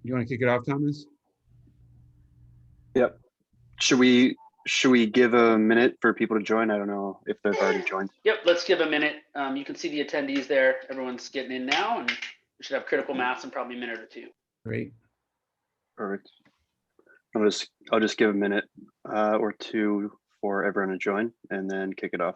You want to kick it off, Thomas? Yep. Should we give a minute for people to join? I don't know if they've already joined. Yep, let's give a minute. You can see the attendees there. Everyone's getting in now, and we should have critical mass in probably a minute or two. Great. Perfect. I'll just give a minute or two for everyone to join and then kick it off.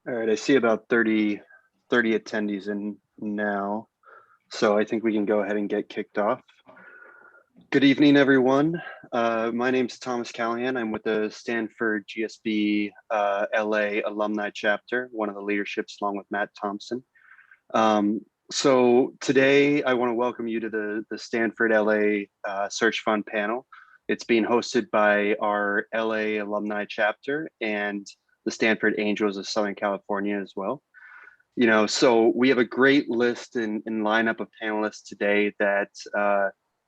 All right, I see about 30 attendees in now, so I think we can go ahead and get kicked off. Good evening, everyone. My name's Thomas Callahan. I'm with the Stanford GSB LA alumni chapter, one of the leaderships along with Matt Thompson. So today I want to welcome you to the Stanford LA Search Fund panel. It's being hosted by our LA alumni chapter and the Stanford Angels of Southern California as well. You know, so we have a great list and lineup of panelists today that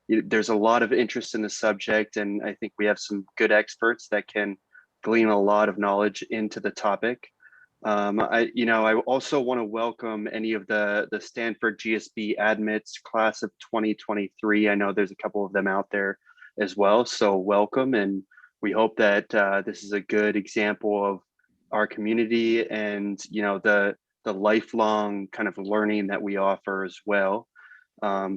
there's a lot of interest in the subject, and I think we have some good experts that can glean a lot of knowledge into the topic. I also want to welcome any of the Stanford GSB admits class of 2023. I know there's a couple of them out there as well, so welcome, and we hope that this is a good example of our community and the lifelong kind of learning that we offer as well.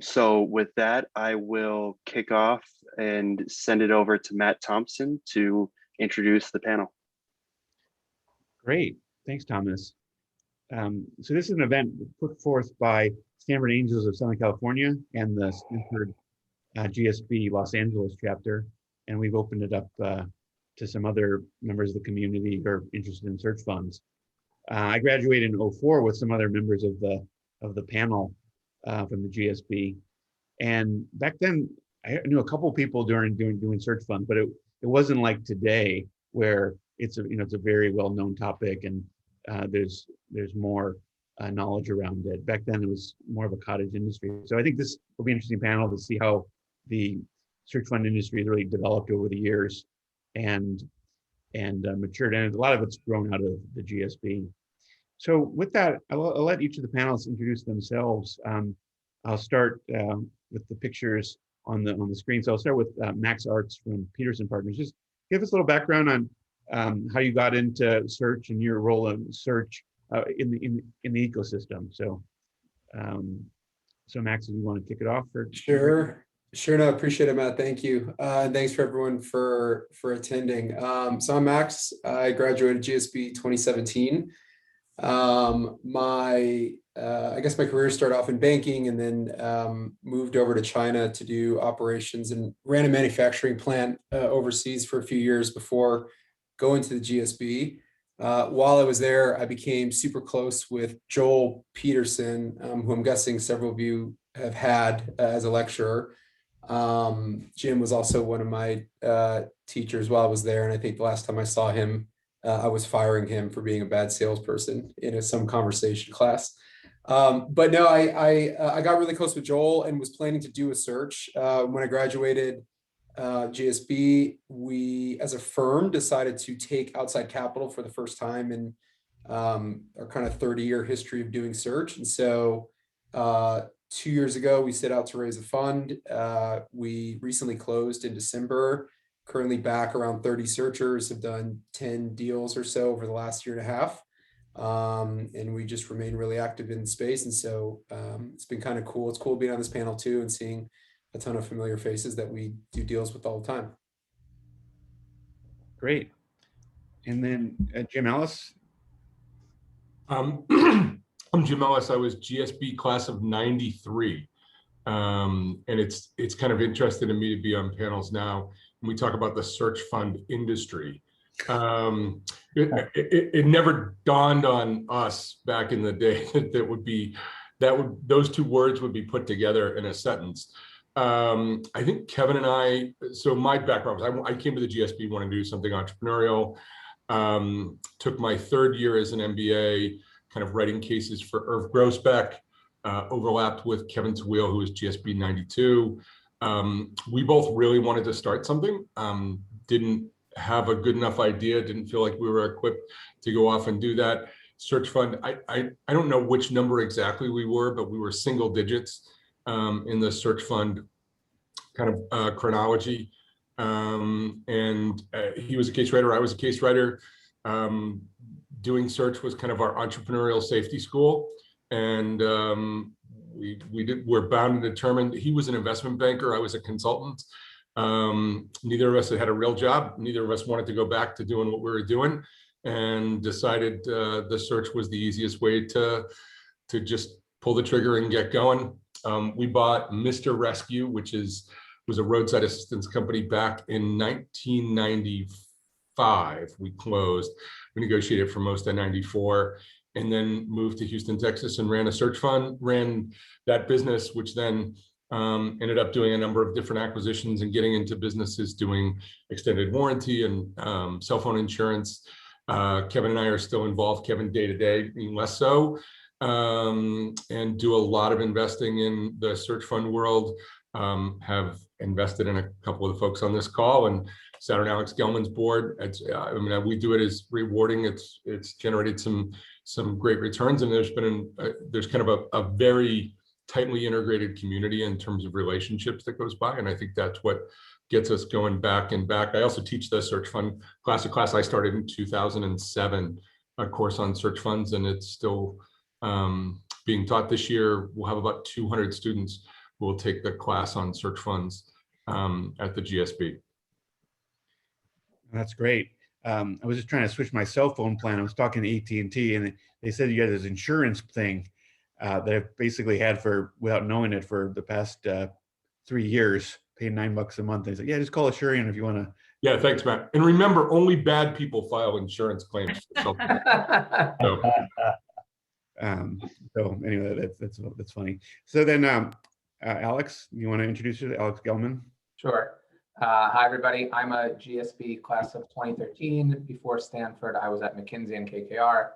So with that, I will kick off and send it over to Matt Thompson to introduce the panel. Great. Thanks, Thomas. So this is an event put forth by Stanford Angels of Southern California and the Stanford GSB Los Angeles chapter, and we've opened it up to some other members of the community who are interested in search funds. I graduated in 2004 with some other members of the panel from the GSB, and back then I knew a couple of people doing search funds, but it wasn't like today where it's a very well-known topic and there's more knowledge around it. Back then it was more of a cottage industry. So I think this will be an interesting panel to see how the search fund industry has really developed over the years and matured, and a lot of it's grown out of the GSB. So with that, I'll let each of the panelists introduce themselves. I'll start with the pictures on the screen. So I'll start with Max Arts from Peterson Partners. Just give us a little background on how you got into search and your role in search in the ecosystem. So, Max, if you want to kick it off? Sure. No, appreciate it, Matt. Thank you. And thanks for everyone for attending. So I'm Max. I graduated GSB 2017. I guess my career started off in banking and then moved over to China to do operations and ran a manufacturing plant overseas for a few years before going to the GSB. While I was there, I became super close with Joel Peterson, who I'm guessing several of you have had as a lecturer. Jim was also one of my teachers while I was there, and I think the last time I saw him, I was firing him for being a bad salesperson in some conversation class. But no, I got really close with Joel and was planning to do a search. When I graduated GSB, we as a firm decided to take outside capital for the first time in our kind of 30-year history of doing search. And so 2 years ago, we set out to raise a fund. We recently closed in December. currently back around 30 searchers, have done 10 deals or so over the last year and a half. And we just remain really active in the space. And so it's been kind of cool. It's cool being on this panel too and seeing a ton of familiar faces that we do deals with all the time. Great. And then Jim Ellis. I'm Jim Ellis. I was GSB class of '93. And it's kind of interesting to me to be on panels now when we talk about the search fund industry. It never dawned on us back in the day that those two words would be put together in a sentence. I think Kevin and I, so my background was I came to the GSB wanting to do something entrepreneurial. Took my third year as an MBA, kind of writing cases for Irv Grousbeck, overlapped with Kevin Tawil, who was GSB 92. We both really wanted to start something, didn't have a good enough idea, didn't feel like we were equipped to go off and do that. Search fund, I don't know which number exactly we were, but we were single digits in the search fund kind of chronology. And he was a case writer, I was a case writer. Doing search was kind of our entrepreneurial safety school. And we're bound and determined. He was an investment banker, I was a consultant. Neither of us had a real job. Neither of us wanted to go back to doing what we were doing, and decided the search was the easiest way to just pull the trigger and get going. We bought Mr. Rescue, which was a roadside assistance company back in 1995. We closed. We negotiated for most of '94, and then moved to Houston, Texas, and ran a search fund, ran that business, which then ended up doing a number of different acquisitions and getting into businesses doing extended warranty and cell phone insurance. Kevin and I are still involved, Kevin day to day, less so, and do a lot of investing in the search fund world. Have invested in a couple of the folks on this call and sat on Alex Gelman's board. We do it as rewarding. It's generated some great returns, and there's kind of a very tightly integrated community in terms of relationships that goes by. And I think that's what gets us going back and back. I also teach the search fund class. A class I started in 2007, a course on search funds, and it's still being taught this year. We'll have about 200 students who will take the class on search funds at the GSB. That's great. I was just trying to switch my cell phone plan. I was talking to AT&T, and they said you got this insurance thing that I've basically had without knowing it for the past 3 years, paying $9 a month. They said, yeah, just call Assurion if you want to. Yeah, thanks, Matt. And remember, only bad people file insurance claims. So anyway, that's funny. So then, Alex, you want to introduce you to Alex Gelman? Sure. Hi, everybody. I'm a GSB class of 2013. Before Stanford, I was at McKinsey and KKR.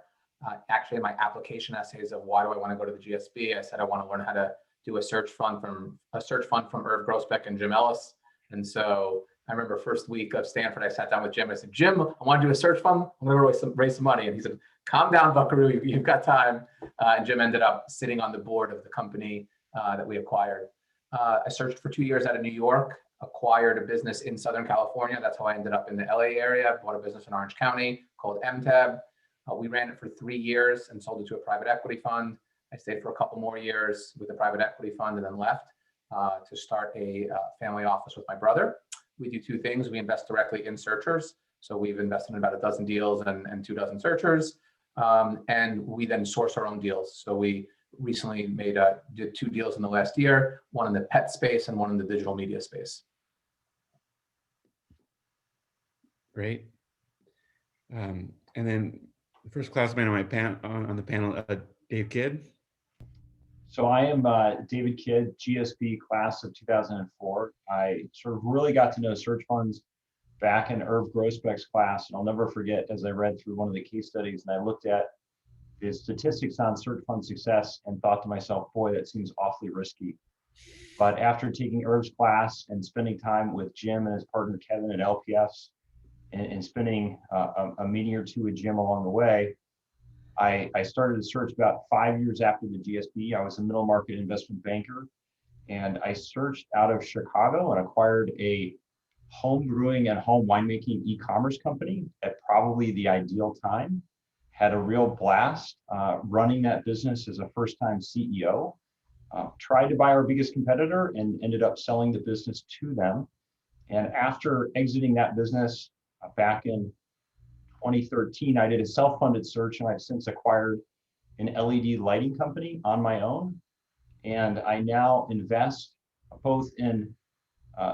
Actually, my application essays of why do I want to go to the GSB, I said I want to learn how to do a search fund from Irv Grousbeck and Jim Ellis. And so I remember first week of Stanford, I sat down with Jim. I said, Jim, I want to do a search fund. I'm going to raise some money. And he said, calm down, Buckaroo. You've got time. And Jim ended up sitting on the board of the company that we acquired. I searched for 2 years out of New York, acquired a business in Southern California. That's how I ended up in the LA area. Bought a business in Orange County called MTAB. We ran it for 3 years and sold it to a private equity fund. I stayed for a couple more years with the private equity fund and then left to start a family office with my brother. We do two things. We invest directly in searchers. So we've invested in about a dozen deals and 24 searchers. And we then source our own deals. So we recently did 2 deals in the last year, one in the pet space and one in the digital media space. Great. And then the first classmate on the panel, Dave Kidd. So I am David Kidd, GSB class of 2004. I sort of really got to know search funds back in Irv Grousbeck's class, and I'll never forget as I read through one of the case studies and I looked at the statistics on search fund success and thought to myself, boy, that seems awfully risky. But after taking Irv's class and spending time with Jim and his partner Kevin at LPS and spending a meeting or two with Jim along the way, I started to search about 5 years after the GSB. I was a middle market investment banker, and I searched out of Chicago and acquired a home brewing and home winemaking e-commerce company at probably the ideal time. Had a real blast running that business as a first-time CEO. Tried to buy our biggest competitor and ended up selling the business to them. And after exiting that business back in 2013, I did a self-funded search, and I've since acquired an LED lighting company on my own. And I now invest both in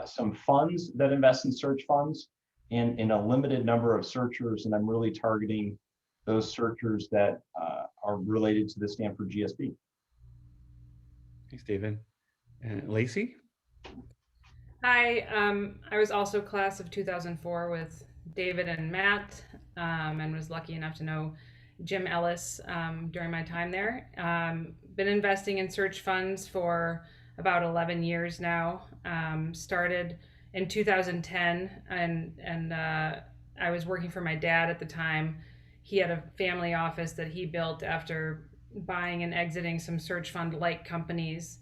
some funds that invest in search funds and in a limited number of searchers. And I'm really targeting those searchers that are related to the Stanford GSB. Thanks, David. And Lacey? Hi, I was also class of 2004 with David and Matt, and was lucky enough to know Jim Ellis during my time there. Been investing in search funds for about 11 years now. Started in 2010, and I was working for my dad at the time. He had a family office that he built after buying and exiting some search fund-like companies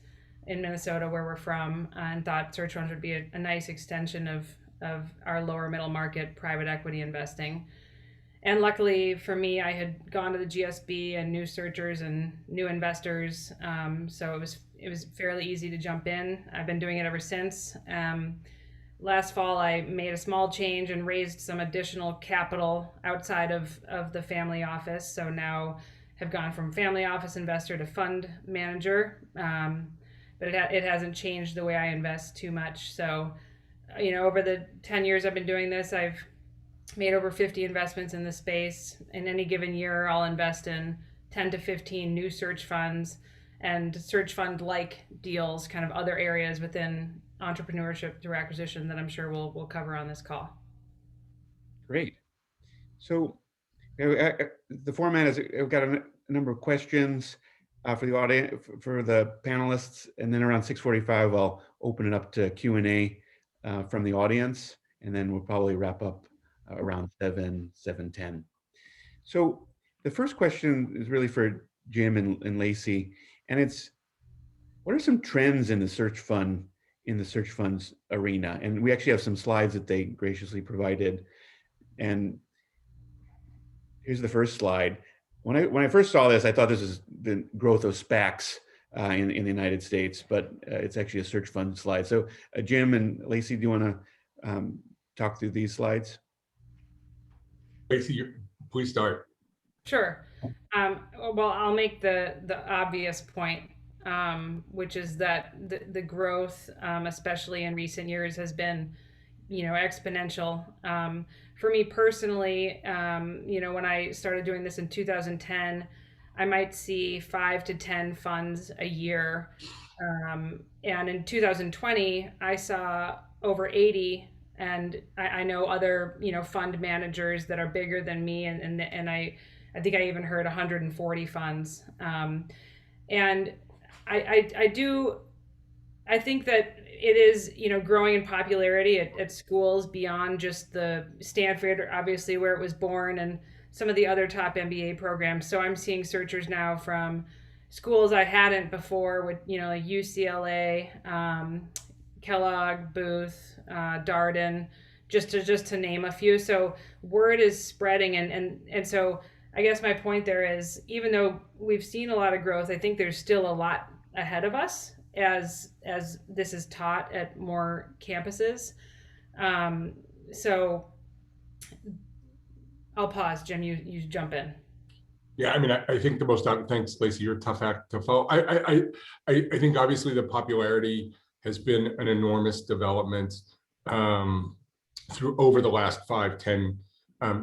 in Minnesota, where we're from, and thought search funds would be a nice extension of our lower middle market private equity investing. And luckily for me, I had gone to the GSB and new searchers and new investors, so it was fairly easy to jump in. I've been doing it ever since. Last fall, I made a small change and raised some additional capital outside of the family office. So now have gone from family office investor to fund manager. But it hasn't changed the way I invest too much. So, over the 10 years I've been doing this, I've made over 50 investments in the space. In any given year, I'll invest in 10 to 15 new search funds and search fund-like deals, kind of other areas within entrepreneurship through acquisition that I'm sure we'll cover on this call. Great. So the format is we've got a number of questions for the audience, for the panelists, and then around 6:45, I'll open it up to Q&A from the audience, and then we'll probably wrap up around 7:10. So the first question is really for Jim and Lacey, and it's, what are some trends in the search funds arena? And we actually have some slides that they graciously provided. And here's the first slide. When I first saw this, I thought this is the growth of SPACs in the United States, but it's actually a search fund slide. So Jim and Lacey, do you want to talk through these slides? Lacey, please start. Sure. Well, I'll make the obvious point, which is that the growth, especially in recent years, has been, exponential. For me personally, when I started doing this in 2010, I might see 5 to 10 funds a year. And in 2020, I saw over 80. And I know other, fund managers that are bigger than me. And I think I even heard 140 funds. And I think that it is, growing in popularity at schools beyond just the Stanford, obviously where it was born, and some of the other top MBA programs. So I'm seeing searchers now from schools I hadn't before, with, like UCLA, Kellogg, Booth, Darden, just to name a few. So word is spreading, and so I guess my point there is, even though we've seen a lot of growth, I think there's still a lot ahead of us as this is taught at more campuses. So I'll pause. Jim, you jump in. Yeah, I mean, I think the most, thanks, Lacey, you're a tough act to follow. I think obviously the popularity has been an enormous development through over the last 5-10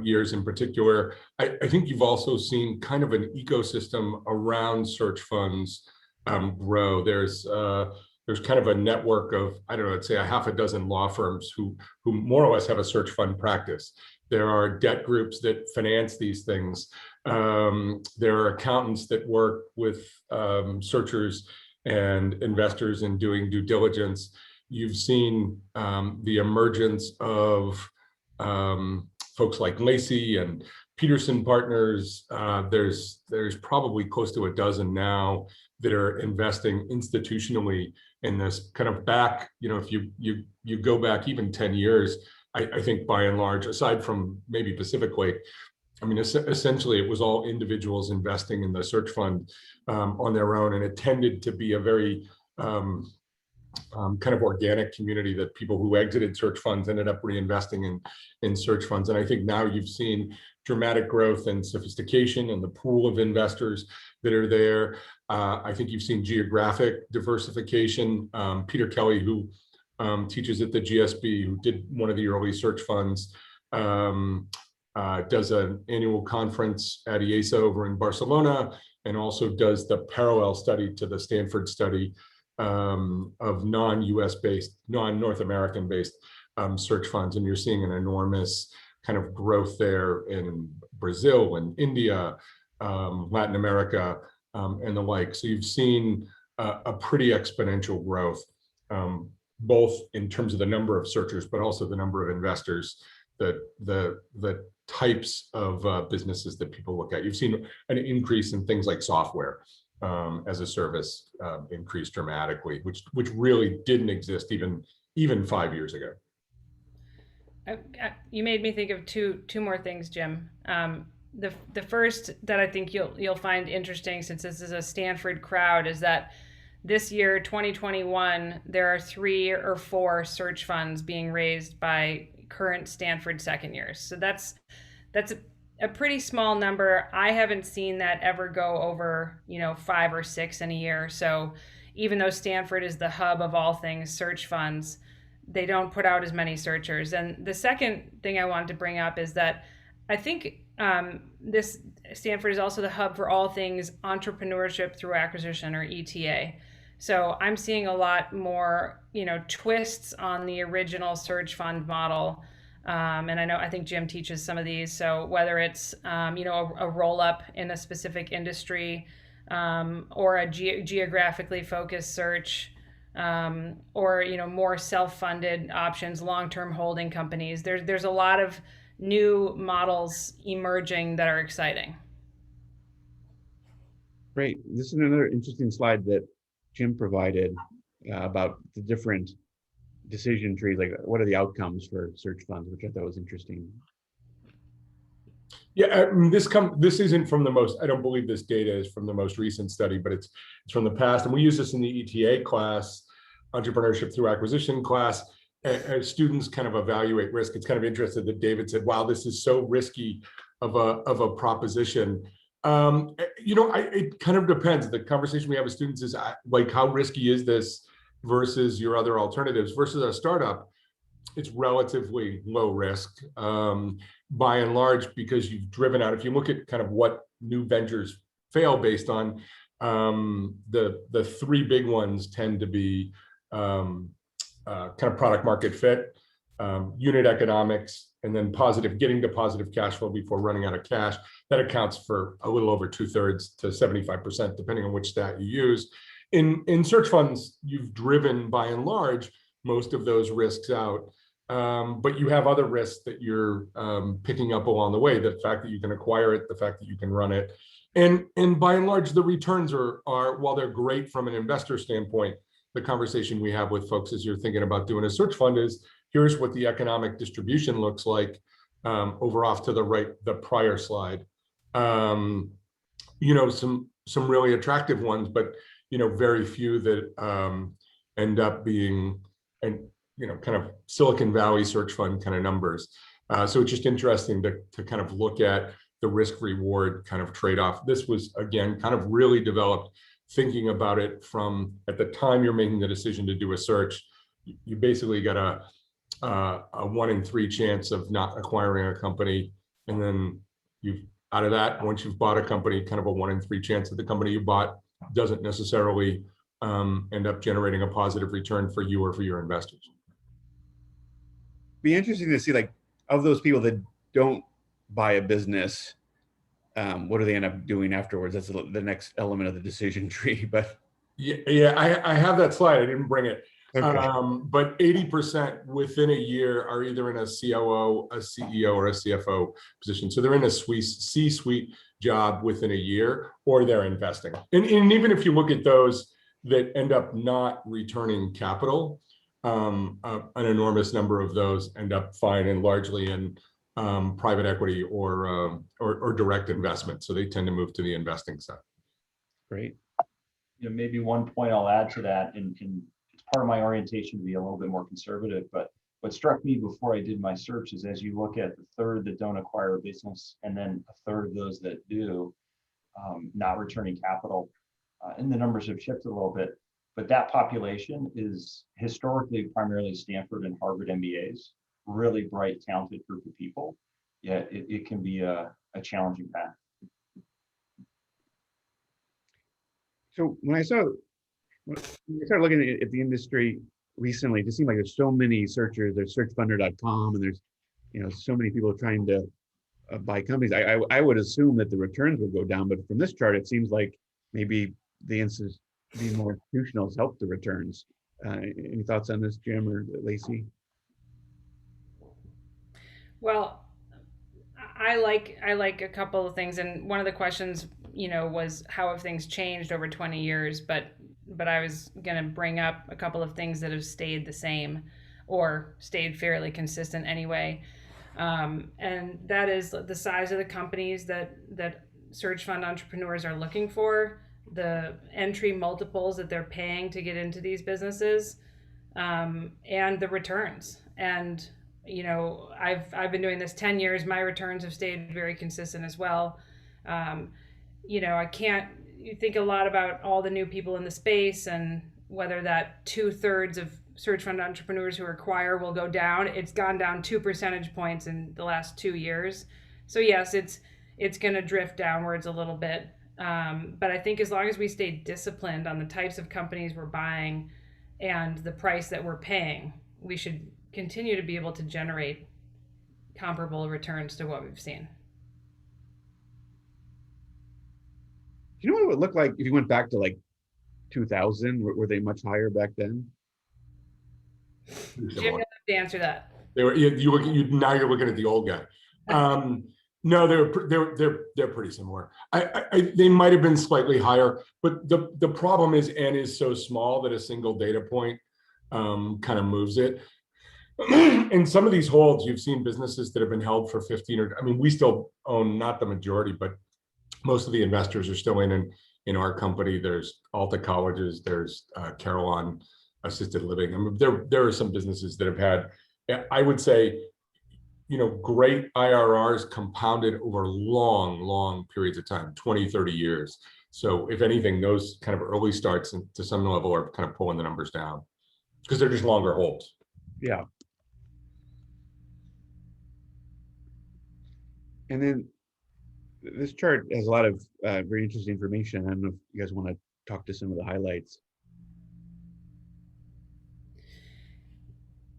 years in particular. I think you've also seen kind of an ecosystem around search funds grow. There's kind of a network of, I don't know, let's say a half a dozen law firms who more or less have a search fund practice. There are debt groups that finance these things. There are accountants that work with searchers and investors in doing due diligence. You've seen the emergence of folks like Lacey and Peterson Partners. There's probably close to a dozen now that are investing institutionally in this kind of back, if you go back even 10 years, I think by and large, aside from maybe Pacific Lake, I mean, essentially it was all individuals investing in the search fund on their own. And it tended to be a very kind of organic community that people who exited search funds ended up reinvesting in search funds. And I think now you've seen dramatic growth and sophistication in the pool of investors that are there. I think you've seen geographic diversification. Peter Kelly, who teaches at the GSB, who did one of the early search funds, does an annual conference at IESA over in Barcelona, and also does the parallel study to the Stanford study of non-US based, non-North American based search funds. And you're seeing an enormous kind of growth there in Brazil and India, Latin America, and the like. So you've seen a pretty exponential growth, both in terms of the number of searchers, but also the number of investors, the types of businesses that people look at. You've seen an increase in things like software as a service increased dramatically, which really didn't exist even 5 years ago. You made me think of two more things, Jim. The first that I think you'll find interesting, since this is a Stanford crowd, is that this year, 2021, there are 3 or 4 search funds being raised by current Stanford second years. So that's a pretty small number. I haven't seen that ever go over 5 or 6 in a year. So even though Stanford is the hub of all things search funds, they don't put out as many searchers. And the second thing I wanted to bring up is that I think this Stanford is also the hub for all things entrepreneurship through acquisition, or ETA. So I'm seeing a lot more, twists on the original search fund model. And I think Jim teaches some of these. So whether it's, a roll up in a specific industry, or a geographically focused search, or, more self-funded options, long-term holding companies. There's a lot of new models emerging that are exciting. Great. This is another interesting slide that Jim provided about the different decision trees, like what are the outcomes for search funds, which I thought was interesting. Yeah, this isn't from the most, I don't believe this data is from the most recent study, but it's from the past. And we use this in the ETA class, Entrepreneurship Through Acquisition class, as students kind of evaluate risk. It's kind of interesting that David said, wow, this is so risky of a proposition. It kind of depends. The conversation we have with students is like, how risky is this versus your other alternatives? Versus a startup, it's relatively low risk by and large, because you've driven out. If you look at kind of what new ventures fail based on, the 3 big ones tend to be kind of product market fit, unit economics, and then getting to positive cash flow before running out of cash. That accounts for a little over 2/3 to 75%, depending on which stat you use. In search funds, you've driven by and large most of those risks out, but you have other risks that you're picking up along the way. The fact that you can acquire it, the fact that you can run it, and by and large, the returns are while they're great from an investor standpoint. The conversation we have with folks as you're thinking about doing a search fund is, here's what the economic distribution looks like over off to the right, the prior slide. Some really attractive ones, but very few that end up being kind of Silicon Valley search fund kind of numbers. So it's just interesting to kind of look at the risk reward kind of trade-off. This was, again, kind of really developed thinking about it from at the time you're making the decision to do a search. You basically got a 1 in 3 chance of not acquiring a company, and then out of that, once you've bought a company, kind of a 1 in 3 chance that the company you bought doesn't necessarily end up generating a positive return for you or for your investors. Be interesting to see, like, of those people that don't buy a business, what do they end up doing afterwards? That's the next element of the decision tree. But yeah, I have that slide. I didn't bring it. Okay. But 80% within a year are either in a COO, a CEO, or a CFO position. So they're in a C-suite job within a year, or they're investing. And even if you look at those that end up not returning capital. An enormous number of those end up finding largely in private equity or direct investment. So they tend to move to the investing side. Great. You know, maybe one point I'll add to that, and it's part of my orientation to be a little bit more conservative, but what struck me before I did my search is as you look at the third that don't acquire a business and then a third of those that do, not returning capital, and the numbers have shifted a little bit, but that population is historically primarily Stanford and Harvard MBAs, really bright, talented group of people. Yet it can be a challenging path. So when I started looking at the industry recently, it just seemed like there's so many searchers. There's searchfunder.com, and there's so many people trying to buy companies. I would assume that the returns would go down, but from this chart, it seems like maybe being more institutional has helped the returns. Any thoughts on this, Jim or Lacey? Well, I like a couple of things, and one of the questions, was how have things changed over 20 years? But I was going to bring up a couple of things that have stayed the same or stayed fairly consistent anyway, and that is the size of the companies that search fund entrepreneurs are looking for, the entry multiples that they're paying to get into these businesses, and the returns. And I've been doing this 10 years. My returns have stayed very consistent as well. You think a lot about all the new people in the space and whether that 2/3 of search fund entrepreneurs who acquire will go down. It's gone down 2 percentage points in the last 2 years. So yes, it's going to drift downwards a little bit. But I think as long as we stay disciplined on the types of companies we're buying and the price that we're paying, we should continue to be able to generate comparable returns to what we've seen. Do you know what it would look like if you went back to like 2000? Were they much higher back then? Jim, you'll have to answer that. They were. Now you're looking at the old guy. No, they're pretty similar. They might have been slightly higher, but the problem is N is so small that a single data point kind of moves it. In some of these holds, you've seen businesses that have been held for 15 or, we still own, not the majority, but most of the investors are still in our company. There's Alta Colleges, there's Carillon Assisted Living. There are some businesses that have had, I would say, great IRRs compounded over long periods of time, 20, 30 years. So if anything, those kind of early starts to some level are kind of pulling the numbers down because they're just longer holds. Yeah. And then this chart has a lot of very interesting information. I don't know if you guys want to talk to some of the highlights.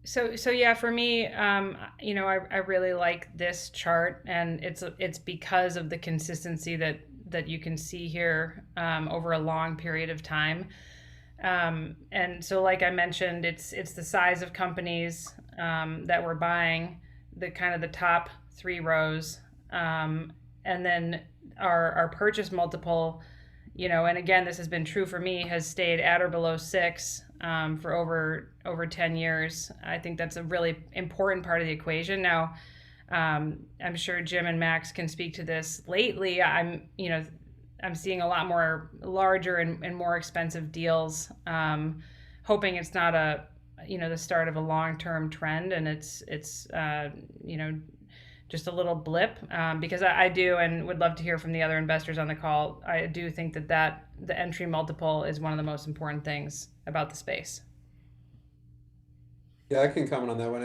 So yeah, for me, I really like this chart, and it's because of the consistency that you can see here over a long period of time. And so, like I mentioned, it's the size of companies that we're buying, the kind of the top 3 rows, and then our purchase multiple, and again, this has been true for me, has stayed at or below 6 for over 10 years. I think that's a really important part of the equation. Now, I'm sure Jim and Max can speak to this. Lately, I'm seeing a lot more larger and more expensive deals, hoping it's not the start of a long-term trend, and it's just a little blip, because I do, and would love to hear from the other investors on the call. I do think that the entry multiple is one of the most important things about the space. Yeah, I can comment on that one.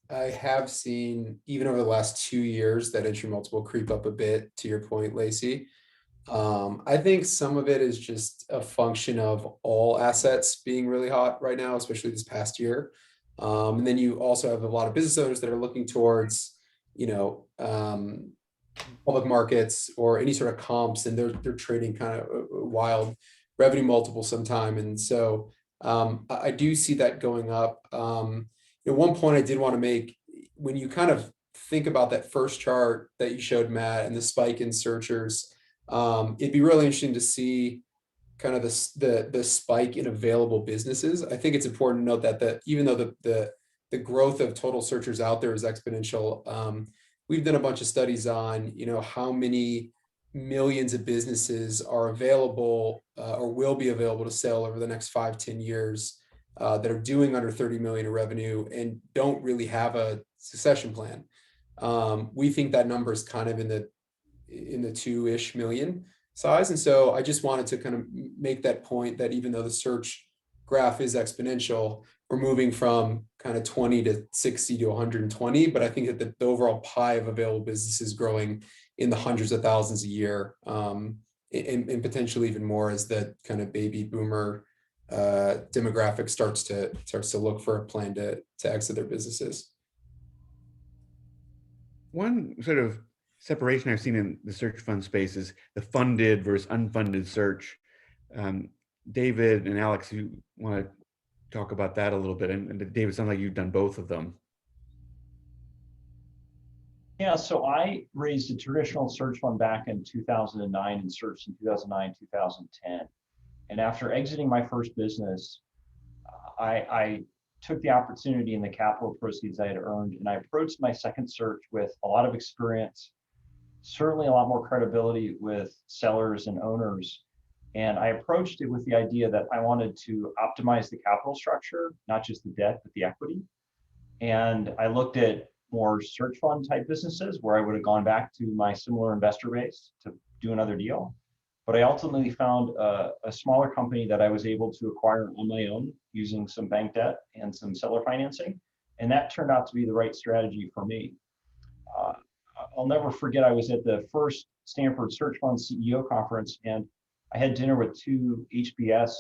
I have seen, even over the last 2 years, that entry multiple creep up a bit, to your point, Lacey. I think some of it is just a function of all assets being really hot right now, especially this past year. And then you also have a lot of business owners that are looking towards, public markets or any sort of comps, and they're trading kind of wild revenue multiples sometime. And so I do see that going up. One point I did want to make, when you kind of think about that first chart that you showed, Matt, and the spike in searchers, it'd be really interesting to see kind of the spike in available businesses. I think it's important to note that even though the growth of total searchers out there is exponential, we've done a bunch of studies on, how many millions of businesses are available or will be available to sell over the next 5-10 years that are doing under 30 million in revenue and don't really have a succession plan. We think that number is kind of in the 2-ish million size. And so I just wanted to kind of make that point that even though the search graph is exponential, we're moving from kind of 20 to 60 to 120, but I think that the overall pie of available business is growing in the hundreds of thousands a year, and potentially even more as the kind of baby boomer demographic starts to look for a plan to exit their businesses. One sort of separation I've seen in the search fund space is the funded versus unfunded search. David and Alex, you want to talk about that a little bit? And David, sounds like you've done both of them. Yeah, so I raised a traditional search fund back in 2009 and searched in 2009, 2010. And after exiting my first business, I took the opportunity and the capital proceeds I had earned, and I approached my second search with a lot of experience, certainly a lot more credibility with sellers and owners. And I approached it with the idea that I wanted to optimize the capital structure, not just the debt, but the equity. And I looked at more search fund type businesses where I would have gone back to my similar investor base to do another deal. But I ultimately found a smaller company that I was able to acquire on my own using some bank debt and some seller financing. And that turned out to be the right strategy for me. I'll never forget, I was at the first Stanford Search Fund CEO conference, and I had dinner with 2 HBS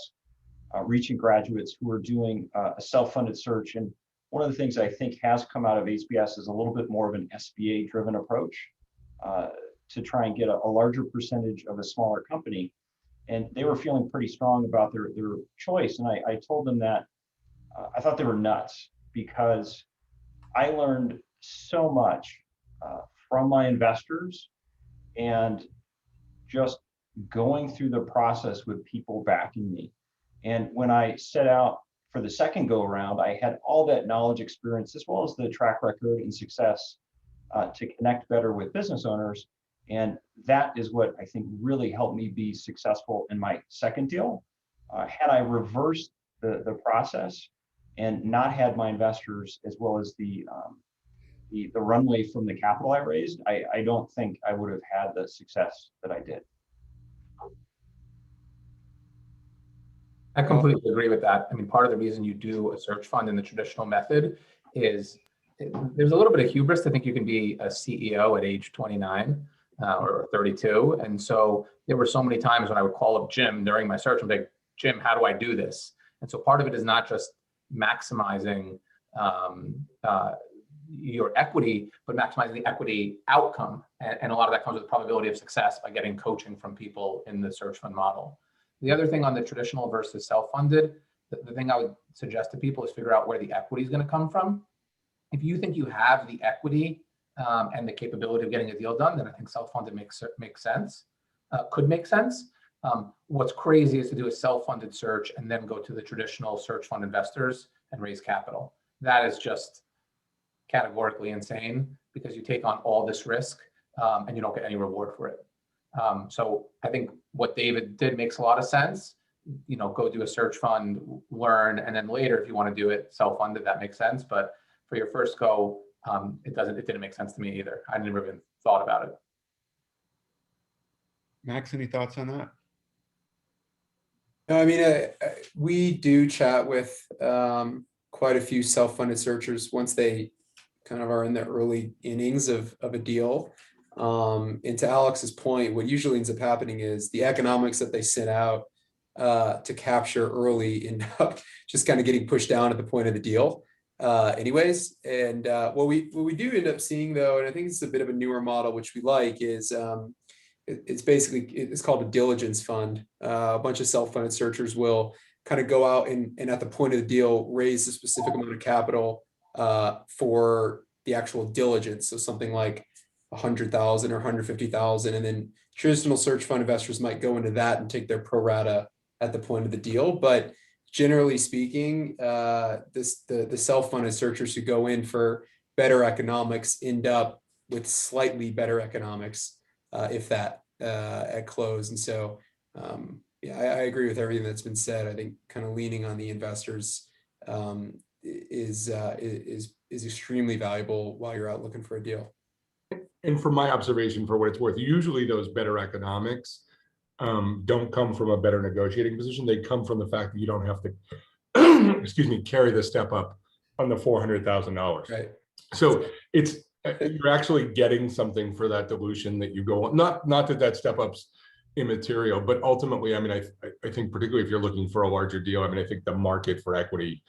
Regent graduates who were doing a self-funded search. And one of the things I think has come out of HBS is a little bit more of an SBA-driven approach to try and get a larger percentage of a smaller company. And they were feeling pretty strong about their choice. And I told them that I thought they were nuts, because I learned so much from my investors and just going through the process with people backing me. And when I set out for the second go around, I had all that knowledge, experience, as well as the track record and success to connect better with business owners. And that is what I think really helped me be successful in my second deal. Had I reversed the process and not had my investors as well as the runway from the capital I raised, I don't think I would have had the success that I did. I completely agree with that. I mean, part of the reason you do a search fund in the traditional method is there's a little bit of hubris to think you can be a CEO at age 29 or 32. And so there were so many times when I would call up Jim during my search and be like, Jim, how do I do this? And so part of it is not just maximizing your equity, but maximizing the equity outcome. And a lot of that comes with the probability of success by getting coaching from people in the search fund model. The other thing on the traditional versus self-funded, the thing I would suggest to people is figure out where the equity is going to come from. If you think you have the equity and the capability of getting a deal done, then I think self-funded makes sense, could make sense. What's crazy is to do a self-funded search and then go to the traditional search fund investors and raise capital. That is just categorically insane, because you take on all this risk and you don't get any reward for it. So I think what David did makes a lot of sense. Go do a search fund, learn, and then later, if you want to do it self-funded, that makes sense. But for your first go, it didn't make sense to me either. I never even thought about it. Max, any thoughts on that? No, I mean, we do chat with quite a few self-funded searchers once they kind of are in the early innings of a deal. And to Alex's point, what usually ends up happening is the economics that they sent out to capture early end up just kind of getting pushed down at the point of the deal anyways. And what we do end up seeing, though, and I think it's a bit of a newer model, which we like, is it's called a diligence fund. A bunch of self-funded searchers will kind of go out and at the point of the deal, raise a specific amount of capital for the actual diligence. So something like 100,000 or 150,000, and then traditional search fund investors might go into that and take their pro rata at the point of the deal. But generally speaking, the self-funded searchers who go in for better economics end up with slightly better economics, if that, at close. And so, yeah, I agree with everything that's been said. I think kind of leaning on the investors is extremely valuable while you're out looking for a deal. And from my observation, for what it's worth, usually those better economics don't come from a better negotiating position. They come from the fact that you don't have to, excuse me, carry the step up on the $400,000. Right. So it's, you're actually getting something for that dilution that you go on. Not that step up's immaterial, but ultimately, I mean, I think particularly if you're looking for a larger deal, I mean, I think the market for equity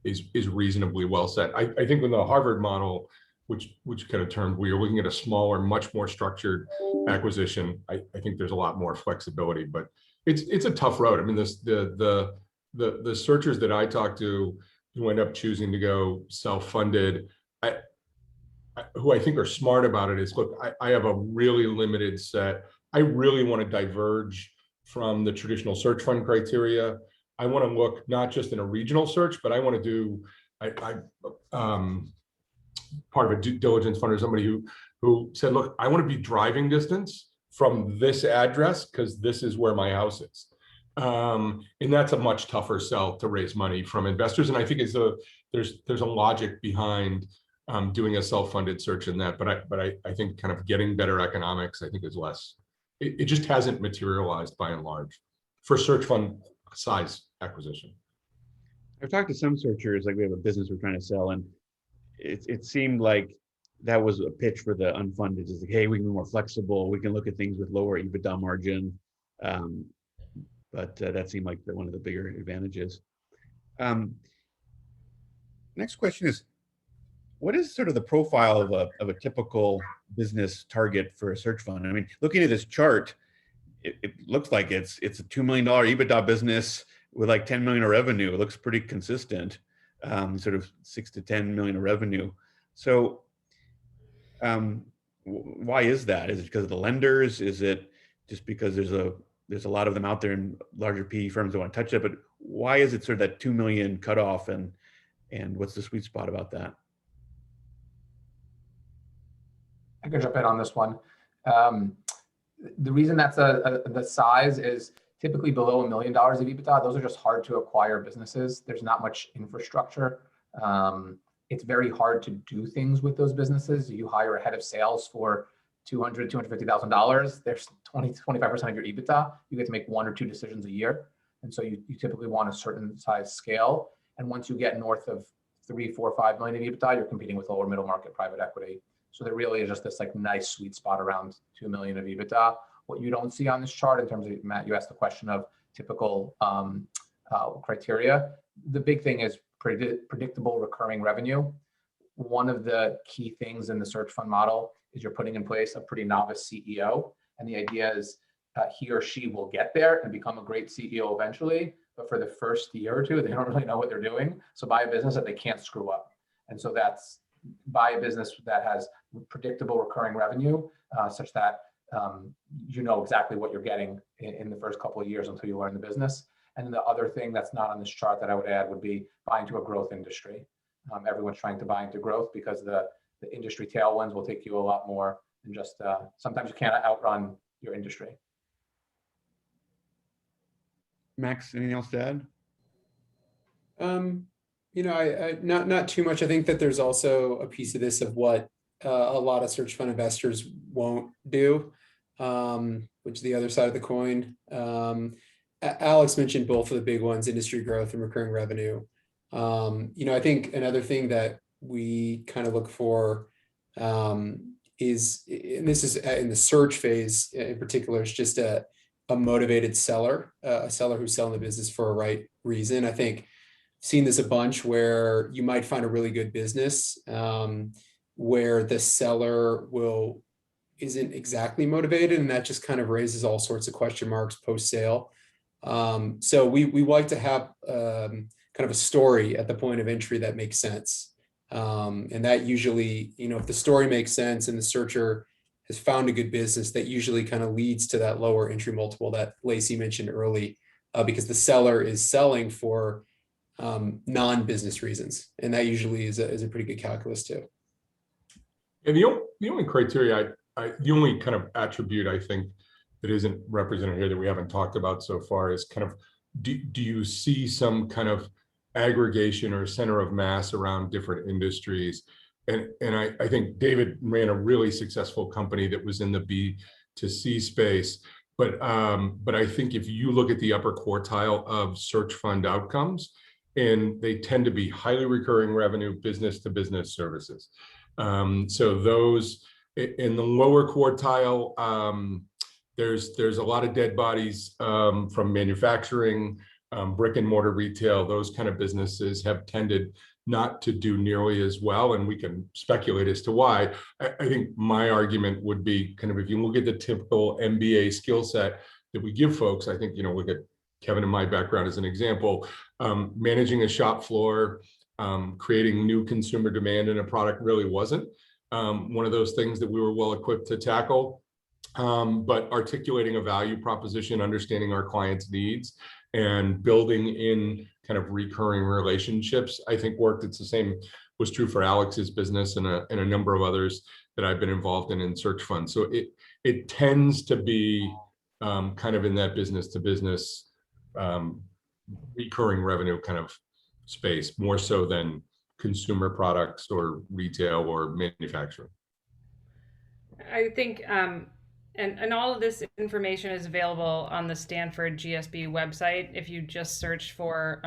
is reasonably well set. I think with the Harvard model, which kind of termed, we are looking at a smaller, much more structured acquisition. I think there's a lot more flexibility, but it's a tough road. I mean, the searchers that I talk to who end up choosing to go self-funded, who I think are smart about it is, look, I have a really limited set. I really want to diverge from the traditional search fund criteria. I want to look not just in a regional search, but I want to do, part of a due diligence fund or somebody who said, look, I want to be driving distance from this address because this is where my house is. And that's a much tougher sell to raise money from investors. And I think there's a logic behind doing a self-funded search in that, but I think kind of getting better economics, I think is less. It just hasn't materialized by and large for search fund size acquisition. I've talked to some searchers, like we have a business we're trying to sell, and it seemed like that was a pitch for the unfunded. Is like, hey, we can be more flexible. We can look at things with lower EBITDA margin. But that seemed like one of the bigger advantages. Next question is, what is sort of the profile of a typical business target for a search fund? I mean, looking at this chart, it looks like it's a $2 million EBITDA business with like 10 million of revenue. It looks pretty consistent, sort of 6 to 10 million of revenue. So why is that? Is it because of the lenders? Is it just because there's a lot of them out there and larger PE firms that want to touch it? But why is it sort of that 2 million cutoff, and what's the sweet spot about that? I can jump in on this one. The reason that's the size is typically below $1 million of EBITDA. Those are just hard to acquire businesses. There's not much infrastructure. It's very hard to do things with those businesses. You hire a head of sales for $200,000, $250,000. There's 20-25% of your EBITDA. You get to make 1 or 2 decisions a year. And so you typically want a certain size scale. And once you get north of 3, 4, 5 million of EBITDA, you're competing with lower middle market private equity. So there really is just this like nice sweet spot around 2 million of EBITDA. What you don't see on this chart in terms of, Matt, you asked the question of typical criteria. The big thing is predictable recurring revenue. One of the key things in the search fund model is you're putting in place a pretty novice CEO. And the idea is he or she will get there and become a great CEO eventually. But for the first year or two, they don't really know what they're doing. So buy a business that they can't screw up. And so that's buy a business that has predictable recurring revenue, such that you know exactly what you're getting in the first couple of years until you learn the business. And the other thing that's not on this chart that I would add would be buy into a growth industry. Everyone's trying to buy into growth because the industry tailwinds will take you a lot more than just, sometimes you can't outrun your industry. Max, anything else to add? You know, I not too much. I think that there's also a piece of this of what a lot of search fund investors won't do, which is the other side of the coin. Alex mentioned both of the big ones, industry growth and recurring revenue. You know, I think another thing that we kind of look for is, and this is in the search phase in particular, is just a motivated seller, a seller who's selling the business for a right reason. I think I've seen this a bunch where you might find a really good business where the seller isn't exactly motivated, and that just kind of raises all sorts of question marks post-sale. So we like to have kind of a story at the point of entry that makes sense. And that usually, you know, if the story makes sense and the searcher has found a good business, that usually kind of leads to that lower entry multiple that Lacey mentioned early. because the seller is selling for non-business reasons. And that usually is a pretty good calculus too. And the only criteria, the only kind of attribute I think that isn't represented here that we haven't talked about so far is kind of, do you see some kind of aggregation or center of mass around different industries? And I think David ran a really successful company that was in the B2C space. But I think if you look at the upper quartile of search fund outcomes, and they tend to be highly recurring revenue, business to business services. So those in the lower quartile, there's a lot of dead bodies from manufacturing, brick and mortar retail. Those kind of businesses have tended not to do nearly as well, and we can speculate as to why. I think my argument would be kind of, if you look at the typical MBA skill set that we give folks, I think, look at Kevin and my background as an example, managing a shop floor, creating new consumer demand in a product really wasn't one of those things that we were well equipped to tackle. But articulating a value proposition, understanding our clients' needs, and building in kind of recurring relationships, I think worked. It's the same was true for Alex's business and a number of others that I've been involved in search funds. So it tends to be kind of in that business to business recurring revenue kind of space, more so than consumer products or retail or manufacturing. I think, and all of this information is available on the Stanford GSB website. If you just search for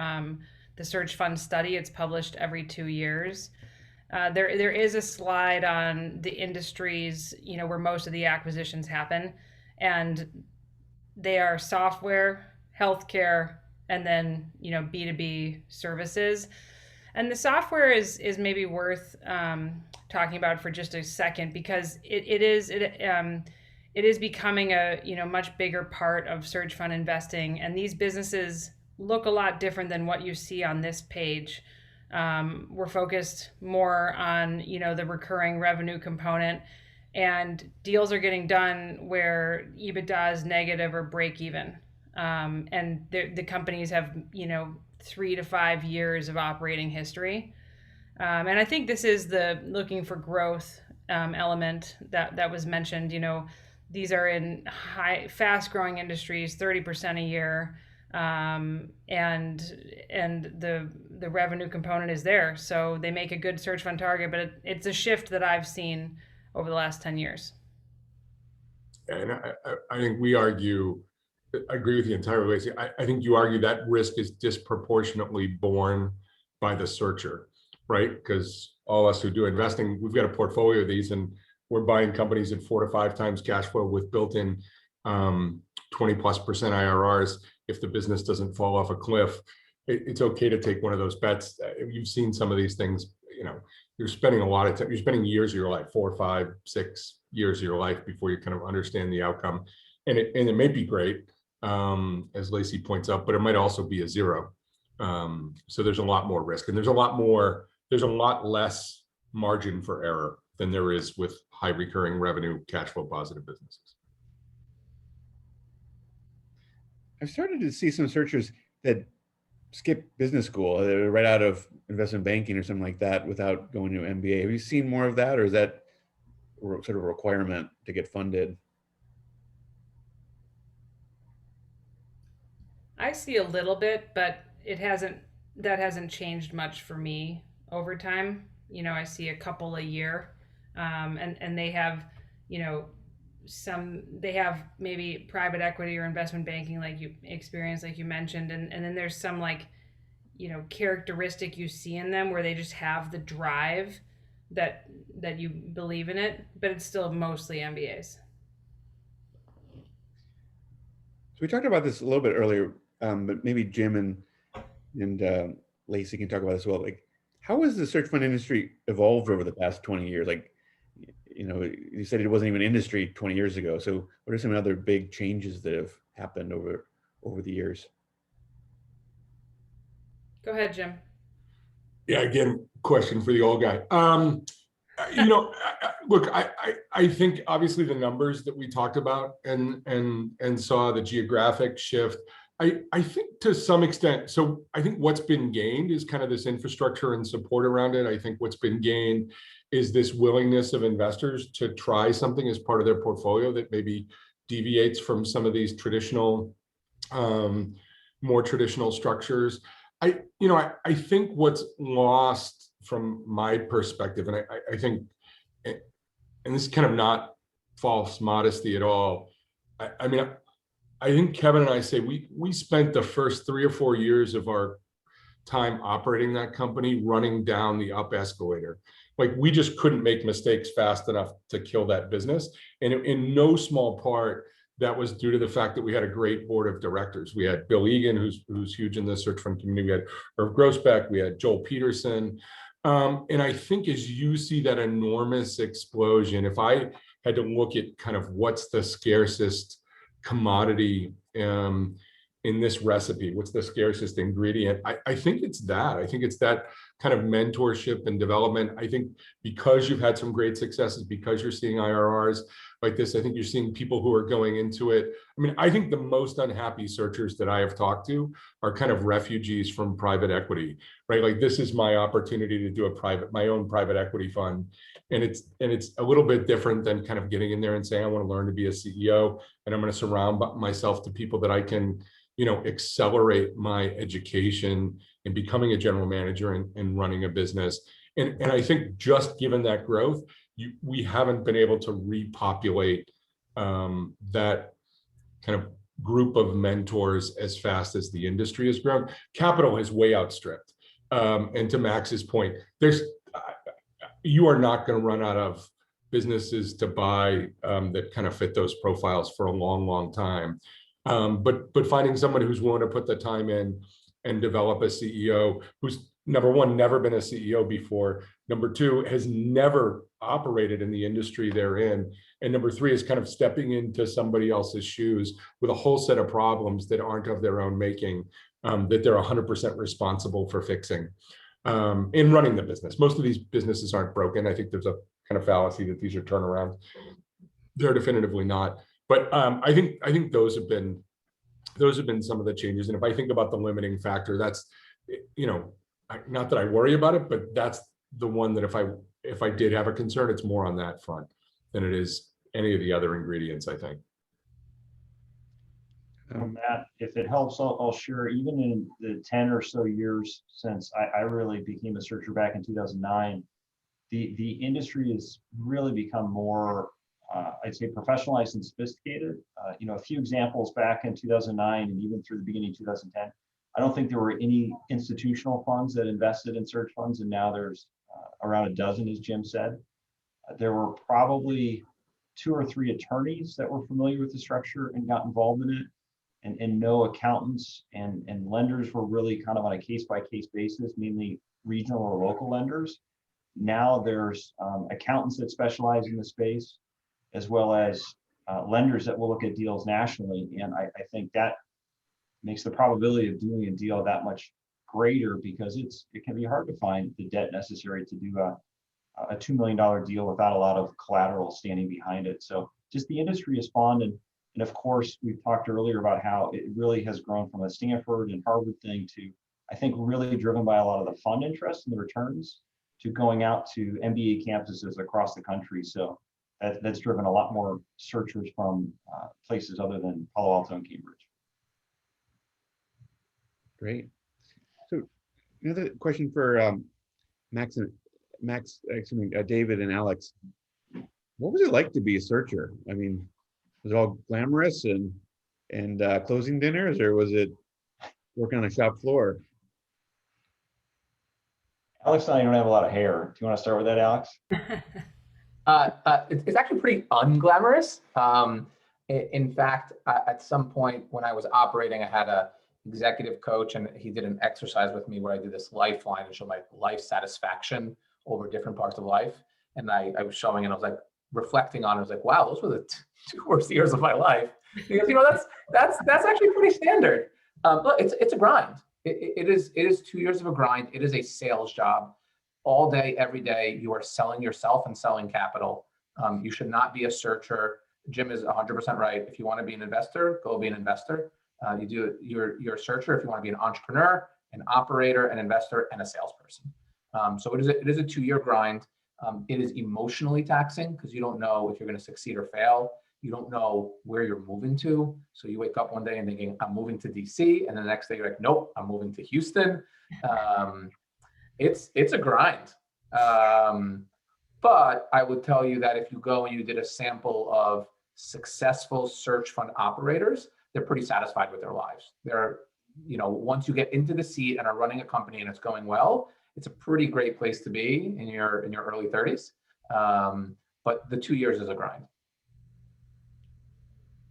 the search fund study, it's published every 2 years. There is a slide on the industries, where most of the acquisitions happen, and they are software, healthcare, and then B2B services. And the software is maybe worth talking about for just a second, because it is becoming a much bigger part of search fund investing, and these businesses look a lot different than what you see on this page. We're focused more on the recurring revenue component, and deals are getting done where EBITDA is negative or break even, and the companies have 3 to 5 years of operating history. And I think this is the looking for growth element that was mentioned. These are in fast growing industries, 30% a year, and the revenue component is there. So they make a good search fund target, but it's a shift that I've seen over the last 10 years. And I think we argue, I agree with you entirely. I think you argue that risk is disproportionately borne by the searcher, right? Because all us who do investing, we've got a portfolio of these, and we're buying companies at 4 to 5 times cash flow with built-in 20+% IRRs. If the business doesn't fall off a cliff, it's okay to take one of those bets. You've seen some of these things. You're spending a lot of time. You're spending years of your life, 4, 5, 6 years of your life before you kind of understand the outcome. And it may be great, as Lacey points out, but it might also be a zero. So there's a lot more risk, and there's a lot less margin for error than there is with high recurring revenue, cash flow positive businesses. I've started to see some searchers that skip business school, they're right out of investment banking or something like that without going to MBA. Have you seen more of that, or is that sort of a requirement to get funded? I see a little bit, but that hasn't changed much for me over time. I see a couple a year, and they have, they have maybe private equity or investment banking like you mentioned, and then there's some characteristic you see in them where they just have the drive that you believe in it, but it's still mostly MBAs. So we talked about this a little bit earlier, but maybe Jim and Lacey can talk about this as well. Like, how has the search fund industry evolved over the past 20 years? Like, you said it wasn't even industry 20 years ago. So what are some other big changes that have happened over the years? Go ahead, Jim. Yeah, again, question for the old guy. Look, I think obviously the numbers that we talked about and saw the geographic shift, I think to some extent, so I think what's been gained is kind of this infrastructure and support around it. I think what's been gained is this willingness of investors to try something as part of their portfolio that maybe deviates from some of these traditional, more traditional structures. I think what's lost from my perspective, and I think, and this is kind of not false modesty at all. I mean, I think Kevin and I say we spent the first 3 or 4 years of our time operating that company running down the up escalator. Like, we just couldn't make mistakes fast enough to kill that business. And in no small part, that was due to the fact that we had a great board of directors. We had Bill Egan, who's huge in the search fund community. We had Irv Grossbeck, we had Joel Peterson. And I think as you see that enormous explosion, if I had to look at kind of what's the scarcest commodity in this recipe, what's the scarcest ingredient, I think it's that. I think it's that kind of mentorship and development. I think because you've had some great successes, because you're seeing IRRs like this, I think you're seeing people who are going into it. I mean, I think the most unhappy searchers that I have talked to are kind of refugees from private equity, right? Like, this is my opportunity to do my own private equity fund. And it's a little bit different than kind of getting in there and saying, I want to learn to be a CEO, and I'm going to surround myself to people that I can, accelerate my education in becoming a general manager and running a business. And I think just given that growth, we haven't been able to repopulate that kind of group of mentors as fast as the industry has grown. Capital has way outstripped. And to Max's point, you are not going to run out of businesses to buy that kind of fit those profiles for a long, long time. But finding someone who's willing to put the time in and develop a CEO who's, number one, never been a CEO before, number two, has never operated in the industry they're in, and number three, is kind of stepping into somebody else's shoes with a whole set of problems that aren't of their own making, that they're 100% responsible for fixing in running the business. Most of these businesses aren't broken. I think there's a kind of fallacy that these are turnarounds. They're definitively not. But I think those have been some of the changes. And if I think about the limiting factor, that's, not that I worry about it, but that's the one that if I did have a concern, it's more on that front than it is any of the other ingredients, I think. Matt, if it helps, I'll share, even in the 10 or so years since I really became a searcher back in 2009, the industry has really become more, I'd say, professionalized and sophisticated. A few examples back in 2009 and even through the beginning of 2010, I don't think there were any institutional funds that invested in search funds, and now there's around a dozen, as Jim said. There were probably 2 or 3 attorneys that were familiar with the structure and got involved in it, and no accountants and lenders were really kind of on a case-by-case basis, mainly regional or local lenders. Now there's accountants that specialize in the space, as well as lenders that will look at deals nationally. And I think that makes the probability of doing a deal that much greater, because it can be hard to find the debt necessary to do a $2 million deal without a lot of collateral standing behind it. So just the industry has spawned, and of course, we've talked earlier about how it really has grown from a Stanford and Harvard thing to, I think, really driven by a lot of the fund interest and the returns, to going out to MBA campuses across the country. So that's driven a lot more searchers from places other than Palo Alto and Cambridge. Great. So another question for David and Alex. What was it like to be a searcher? I mean, was it all glamorous and closing dinners, or was it working on the shop floor? Alex and I don't have a lot of hair. Do you want to start with that, Alex? It's actually pretty unglamorous. In fact, at some point when I was operating, I had a executive coach, and he did an exercise with me where I did this lifeline and showed my life satisfaction over different parts of life. And I was showing, and I was like reflecting on it. I was like, wow, those were the 2 worst years of my life. Because that's actually pretty standard. Look, it's a grind. It is 2 years of a grind. It is a sales job. All day, every day, you are selling yourself and selling capital. You should not be a searcher. Jim is 100% right. If you want to be an investor, go be an investor. You're a searcher if you want to be an entrepreneur, an operator, an investor, and a salesperson. So it is a 2-year grind. It is emotionally taxing because you don't know if you're going to succeed or fail. You don't know where you're moving to. So you wake up one day and thinking, I'm moving to DC. And then the next day you're like, nope, I'm moving to Houston. It's a grind. But I would tell you that if you go and you did a sample of successful search fund operators, they're pretty satisfied with their lives. They're, once you get into the seat and are running a company and it's going well, it's a pretty great place to be in your early 30s. But the 2 years is a grind.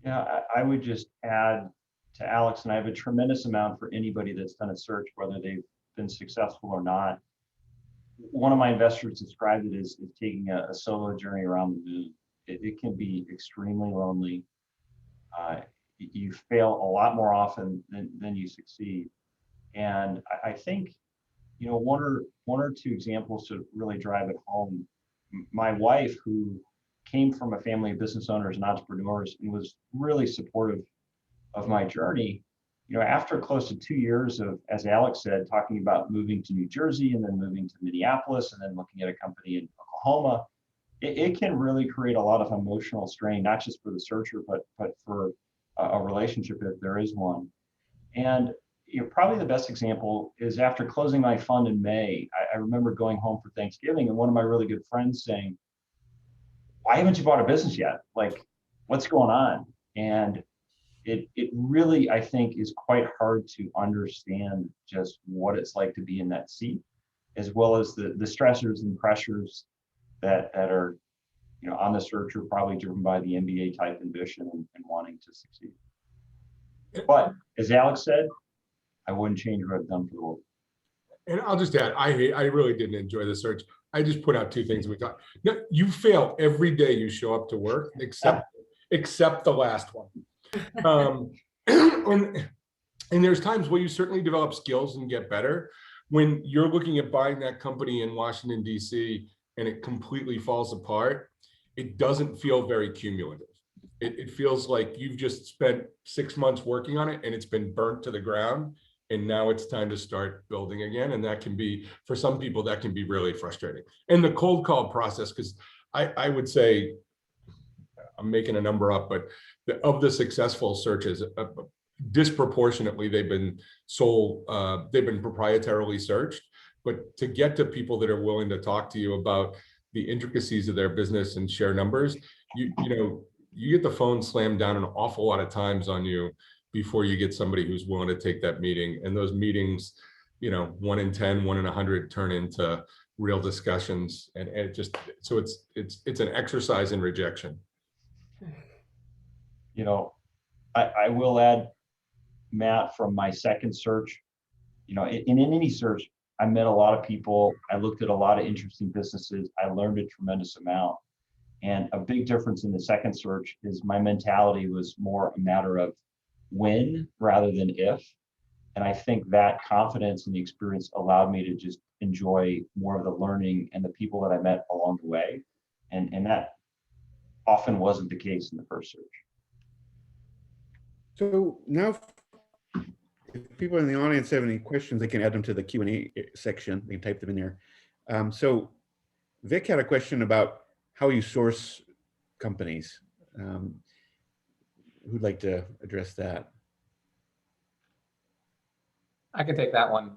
Yeah, I would just add to Alex, and I have a tremendous amount for anybody that's done a search, whether they've been successful or not. One of my investors described it as taking a solo journey around the moon. It can be extremely lonely. You fail a lot more often than you succeed. And I think, one or two examples to really drive it home. My wife, who came from a family of business owners and entrepreneurs and was really supportive of my journey, after close to 2 years of, as Alex said, talking about moving to New Jersey and then moving to Minneapolis and then looking at a company in Oklahoma, it can really create a lot of emotional strain, not just for the searcher, but for a relationship if there is one. And probably the best example is after closing my fund in May, I remember going home for Thanksgiving and one of my really good friends saying, why haven't you bought a business yet? Like, what's going on? And it really, I think, is quite hard to understand just what it's like to be in that seat, as well as the stressors and pressures that are, on the searcher, probably driven by the MBA type ambition and wanting to succeed. But as Alex said, I wouldn't change what I've done for the world. And I'll just add, I really didn't enjoy the search. I just put out two things we got. No, you fail every day you show up to work, except the last one. And there's times where you certainly develop skills and get better. When you're looking at buying that company in Washington, DC, and it completely falls apart, it doesn't feel very cumulative. It feels like you've just spent 6 months working on it and it's been burnt to the ground. And now it's time to start building again. And that can be, for some people, that can be really frustrating. And the cold call process, because I would say, I'm making a number up, but of the successful searches, disproportionately, they've been proprietarily searched. But to get to people that are willing to talk to you about the intricacies of their business and share numbers, you get the phone slammed down an awful lot of times on you before you get somebody who's willing to take that meeting. And those meetings, 1 in 10, 1 in 100 turn into real discussions. And it just, so it's an exercise in rejection. I will add, Matt, from my second search, in any search, I met a lot of people. I looked at a lot of interesting businesses. I learned a tremendous amount. And a big difference in the second search is my mentality was more a matter of when rather than if. And I think that confidence and the experience allowed me to just enjoy more of the learning and the people that I met along the way. And that often wasn't the case in the first search. So now, if people in the audience have any questions, they can add them to the Q&A section. They can type them in there. So Vic had a question about how you source companies. Who'd like to address that? I can take that one.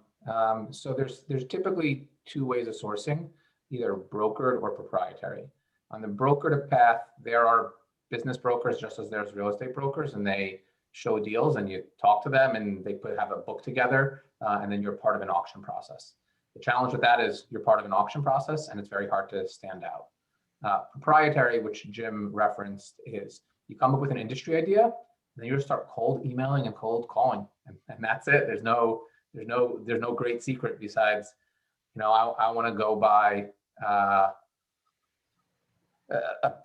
So there's typically two ways of sourcing, either brokered or proprietary. On the brokered path, there are business brokers just as there's real estate brokers, and they show deals and you talk to them and they have a book together, and then you're part of an auction process. The challenge with that is you're part of an auction process and it's very hard to stand out. Proprietary, which Jim referenced, is you come up with an industry idea, and then you just start cold emailing and cold calling, and that's it. There's no great secret besides, I want to go buy a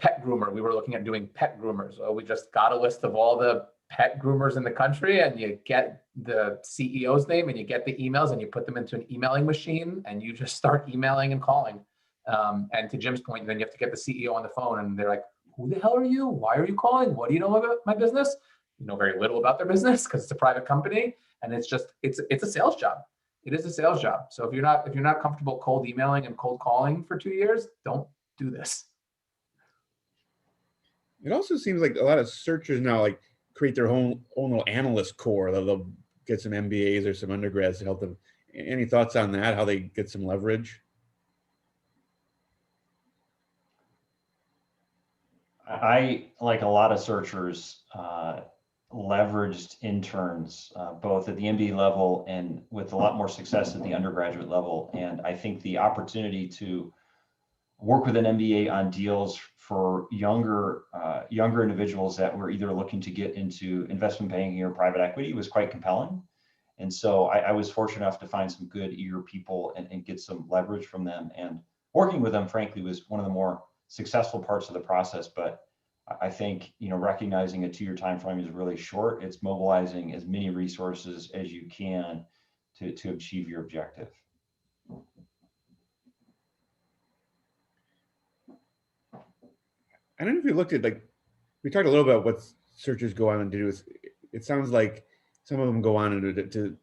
pet groomer. We were looking at doing pet groomers. So we just got a list of all the pet groomers in the country, and you get the CEO's name and you get the emails and you put them into an emailing machine and you just start emailing and calling. And to Jim's point, then you have to get the CEO on the phone and they're like, who the hell are you? Why are you calling? What do you know about my business? know very little about their business because it's a private company, and it's a sales job. It is a sales job. So if you're not comfortable cold emailing and cold calling for 2 years, don't do this. It also seems like a lot of searchers now like create their own little analyst core. They'll get some MBAs or some undergrads to help them. Any thoughts on that? How they get some leverage? I, like a lot of searchers, leveraged interns, both at the MBA level and with a lot more success at the undergraduate level. And I think the opportunity to work with an MBA on deals for younger individuals that were either looking to get into investment banking or private equity was quite compelling. And so I was fortunate enough to find some good, eager people and get some leverage from them. And working with them, frankly, was one of the more successful parts of the process. But I think, recognizing a 2-year time frame is really short. It's mobilizing as many resources as you can to achieve your objective. I don't know if you looked at, like, we talked a little about what searchers go on and do. It sounds like some of them go on and to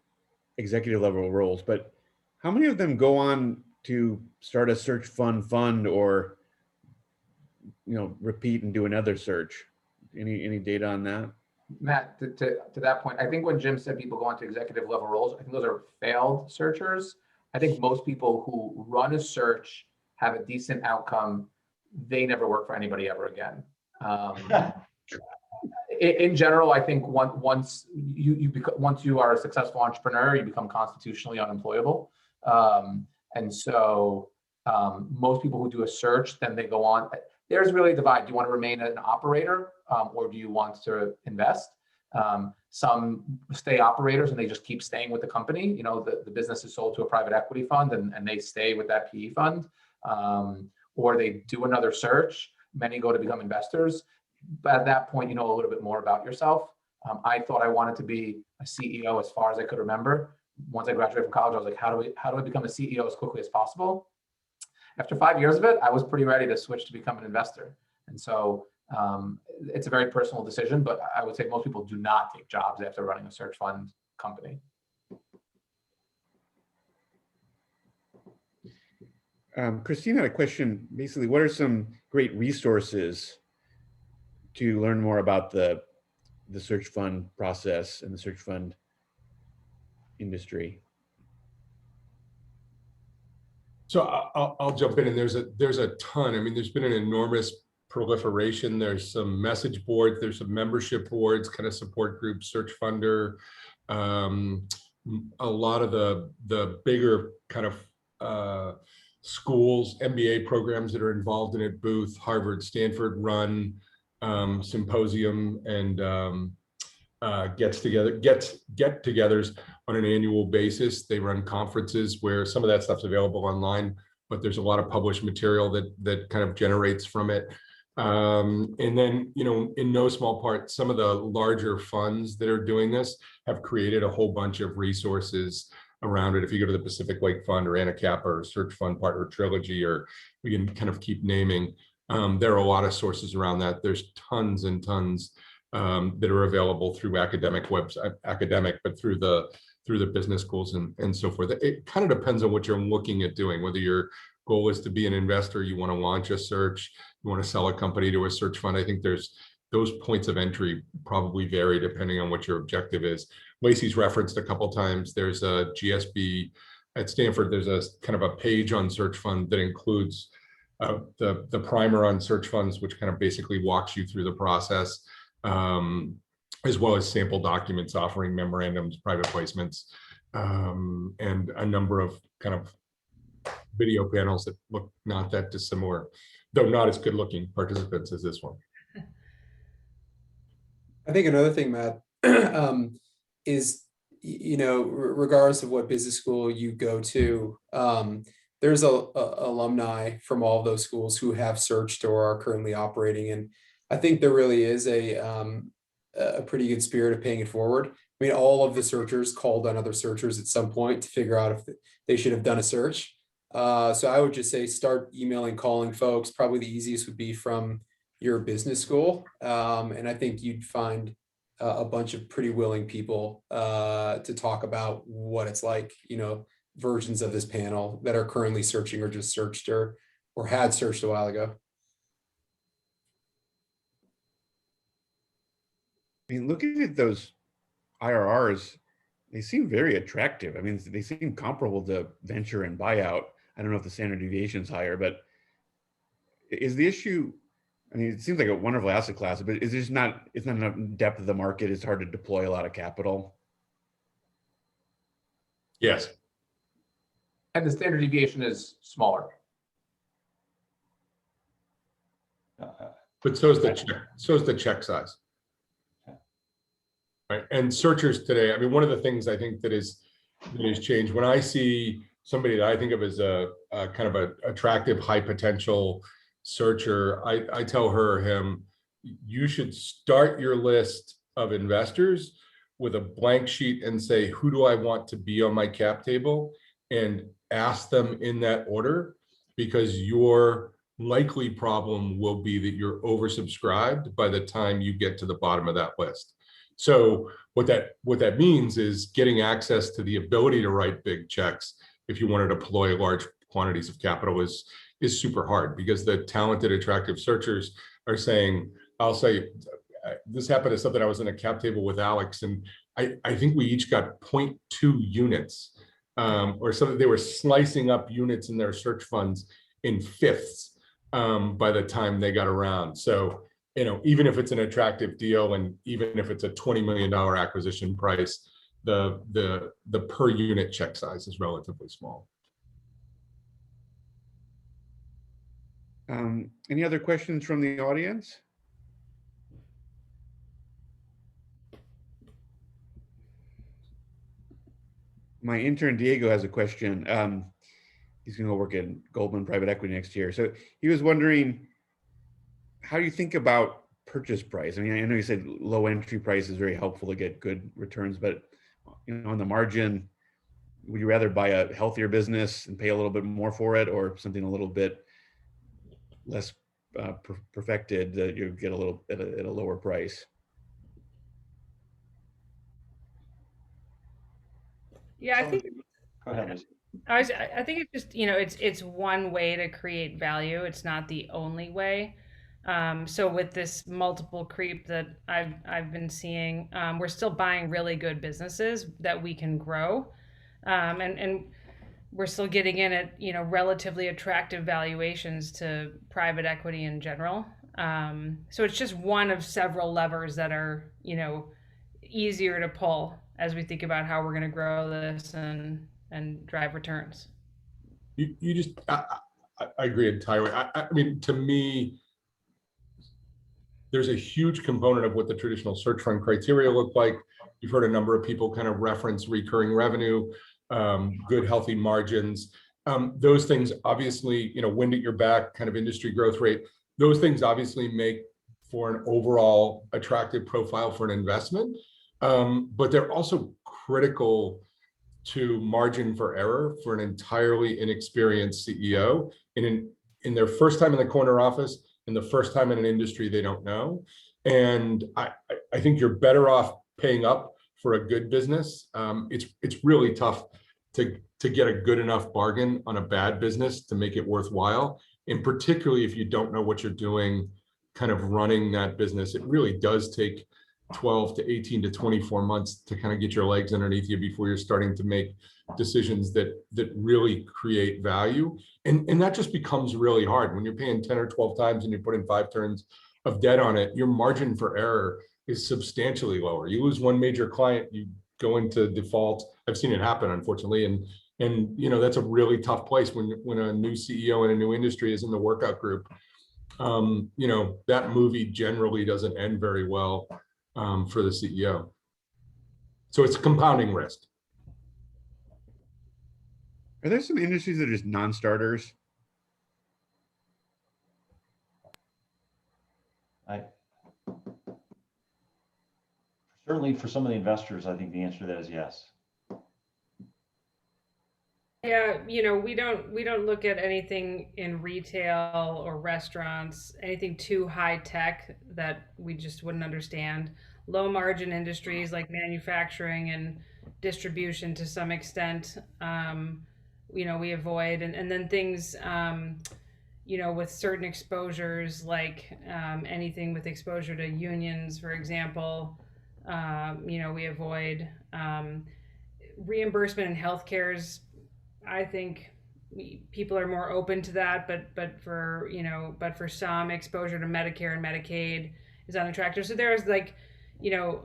executive level roles, but how many of them go on to start a search fund or, repeat and do another search? Any data on that? Matt, to that point, I think when Jim said people go on to executive level roles, I think those are failed searchers. I think most people who run a search, have a decent outcome, they never work for anybody ever again. In general, I think once you are a successful entrepreneur, you become constitutionally unemployable. And so most people who do a search, then they go on. There's really a divide. Do you want to remain an operator or do you want to invest? Some stay operators and they just keep staying with the company. The business is sold to a private equity fund and they stay with that PE fund. Or they do another search. Many go to become investors. But at that point, you know a little bit more about yourself. I thought I wanted to be a CEO as far as I could remember. Once I graduated from college, I was like, how do I become a CEO as quickly as possible? After 5 years of it, I was pretty ready to switch to become an investor. And so it's a very personal decision, but I would say most people do not take jobs after running a search fund company. Christine had a question. Basically, what are some great resources to learn more about the search fund process and the search fund industry? So I'll jump in, and there's a ton. I mean, there's been an enormous proliferation. There's some message boards, there's some membership boards, kind of support groups, Search Funder. A lot of the bigger kind of schools, MBA programs that are involved in it, Booth, Harvard, Stanford run symposium and get-togethers on an annual basis. They run conferences where some of that stuff's available online, but there's a lot of published material that kind of generates from it. And then, in no small part, some of the larger funds that are doing this have created a whole bunch of resources around it. If you go to the Pacific Lake Fund or Anacapa or Search Fund Partner Trilogy, or we can kind of keep naming, there are a lot of sources around that. There's tons and tons that are available through academic website, but through the business schools and so forth. It kind of depends on what you're looking at doing, whether your goal is to be an investor, you want to launch a search, you want to sell a company to a search fund. I think there's those points of entry probably vary depending on what your objective is. Lacey's referenced a couple times. There's a GSB at Stanford. There's a kind of a page on search fund that includes the primer on search funds, which kind of basically walks you through the process, as well as sample documents offering memorandums, private placements, and a number of kind of video panels that look not that dissimilar, though not as good looking participants as this one. I think another thing, Matt, is, regardless of what business school you go to, there's alumni from all of those schools who have searched or are currently operating. And I think there really is a pretty good spirit of paying it forward. I mean, all of the searchers called on other searchers at some point to figure out if they should have done a search. So I would just say start emailing, calling folks. Probably the easiest would be from your business school. And I think you'd find a bunch of pretty willing people to talk about what it's like, versions of this panel that are currently searching or just searched or had searched a while ago. I mean, looking at those IRRs, they seem very attractive. I mean, they seem comparable to venture and buyout. I don't know if the standard deviation is higher, but is the issue, I mean, it seems like a wonderful asset class, but is it's not enough depth of the market. It's hard to deploy a lot of capital. Yes. And the standard deviation is smaller. But so is the check size. Right. And searchers today, I mean, one of the things I think that has changed, when I see somebody that I think of as a kind of an attractive, high potential searcher, I tell her or him, you should start your list of investors with a blank sheet and say, who do I want to be on my cap table? And ask them in that order, because your likely problem will be that you're oversubscribed by the time you get to the bottom of that list. So what that means is getting access to the ability to write big checks if you want to deploy large quantities of capital is super hard, because the talented, attractive searchers are saying, I'll say, this happened to something. I was in a cap table with Alex, and I think we each got 0.2 units, or something. They were slicing up units in their search funds in fifths by the time they got around. So, even if it's an attractive deal, and even if it's a $20 million acquisition price, the per unit check size is relatively small. Any other questions from the audience? My intern Diego has a question. He's going to go work at Goldman Private Equity next year. So he was wondering, how do you think about purchase price? I mean, I know you said low entry price is very helpful to get good returns, but on the margin, would you rather buy a healthier business and pay a little bit more for it, or something a little bit less perfected that you get a little at a lower price? Yeah, I think Go ahead, Liz. I think it's just, it's one way to create value. It's not the only way. So with this multiple creep that I've been seeing, we're still buying really good businesses that we can grow, and we're still getting in at relatively attractive valuations to private equity in general. So it's just one of several levers that are easier to pull as we think about how we're going to grow this and drive returns. I agree entirely. I mean, to me, there's a huge component of what the traditional search fund criteria look like. You've heard a number of people kind of reference recurring revenue, good, healthy margins. Those things obviously, wind at your back, kind of industry growth rate. Those things obviously make for an overall attractive profile for an investment, but they're also critical to margin for error for an entirely inexperienced CEO in their first time in the corner office, in the first time in an industry they don't know. And I think you're better off paying up for a good business. It's really tough to get a good enough bargain on a bad business to make it worthwhile. And particularly if you don't know what you're doing, kind of running that business, it really does take 12 to 18 to 24 months to kind of get your legs underneath you before you're starting to make decisions that really create value. And that just becomes really hard when you're paying 10 or 12 times and you're putting 5 turns of debt on it. Your margin for error is substantially lower. You lose one major client, you go into default. I've seen it happen, unfortunately. And that's a really tough place when a new CEO in a new industry is in the workout group. That movie generally doesn't end very well for the CEO. So it's compounding risk. Are there some industries that are just non-starters? Certainly for some of the investors, I think the answer to that is yes. Yeah, we don't look at anything in retail or restaurants, anything too high tech that we just wouldn't understand. low margin industries like manufacturing and distribution to some extent, we avoid, and then things, with certain exposures, like anything with exposure to unions, for example, we avoid. Reimbursement in healthcare is, I think, people are more open to that, but for some, exposure to Medicare and Medicaid is unattractive. So there's like,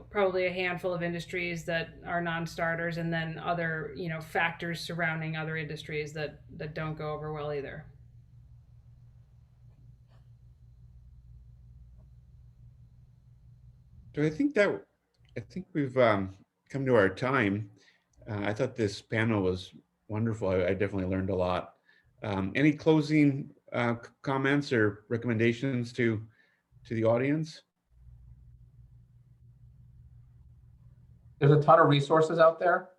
probably a handful of industries that are non-starters, and then other, factors surrounding other industries that don't go over well either. So I think we've come to our time. I thought this panel was wonderful. I definitely learned a lot. Any closing comments or recommendations to the audience? There's a ton of resources out there,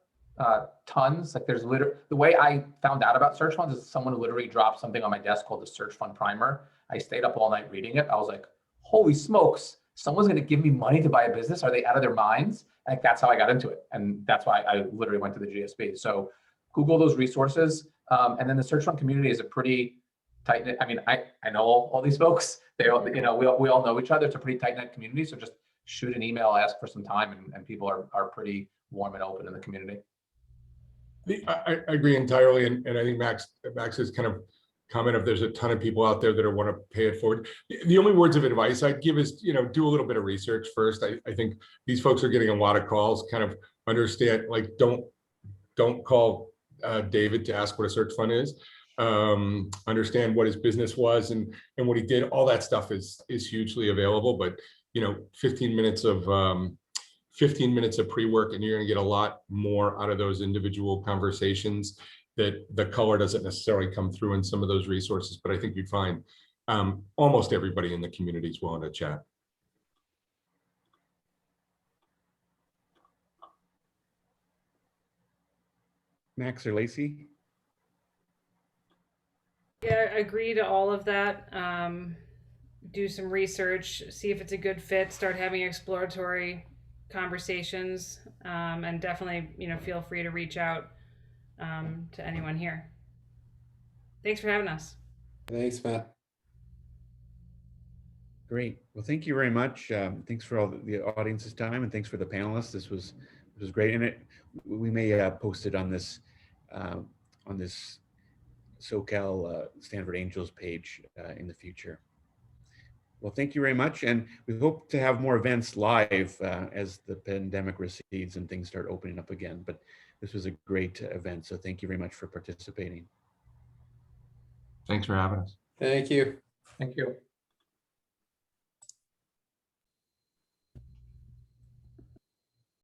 tons. Like there's literally, the way I found out about search funds is someone literally dropped something on my desk called the Search Fund Primer. I stayed up all night reading it. I was like, holy smokes, someone's going to give me money to buy a business. Are they out of their minds? Like that's how I got into it. And that's why I literally went to the GSB. So Google those resources. And then the search fund community is a pretty tight knit. I mean, I know all these folks. They all, we all know each other. It's a pretty tight knit community. So just shoot an email, ask for some time, and people are pretty warm and open in the community. I agree entirely, and I think Max's kind of comment of there's a ton of people out there that want to pay it forward. The only words of advice I'd give is, do a little bit of research first. I think these folks are getting a lot of calls. Kind of understand, like, don't call David to ask what a search fund is. Understand what his business was and what he did. All that stuff is hugely available, but 15 minutes of pre-work, and you're going to get a lot more out of those individual conversations. That the color doesn't necessarily come through in some of those resources, but I think you'd find almost everybody in the community is willing to chat. Max or Lacey? Yeah, I agree to all of that. Do some research, see if it's a good fit, start having exploratory conversations, and definitely, feel free to reach out to anyone here. Thanks for having us. Thanks, Matt. Great. Well, thank you very much. Thanks for all the audience's time, and thanks for the panelists. This was great, and we may post it on this SoCal Stanford Angels page in the future. Well, thank you very much, and we hope to have more events live as the pandemic recedes and things start opening up again. But this was a great event, so thank you very much for participating. Thanks for having us. Thank you. Thank you.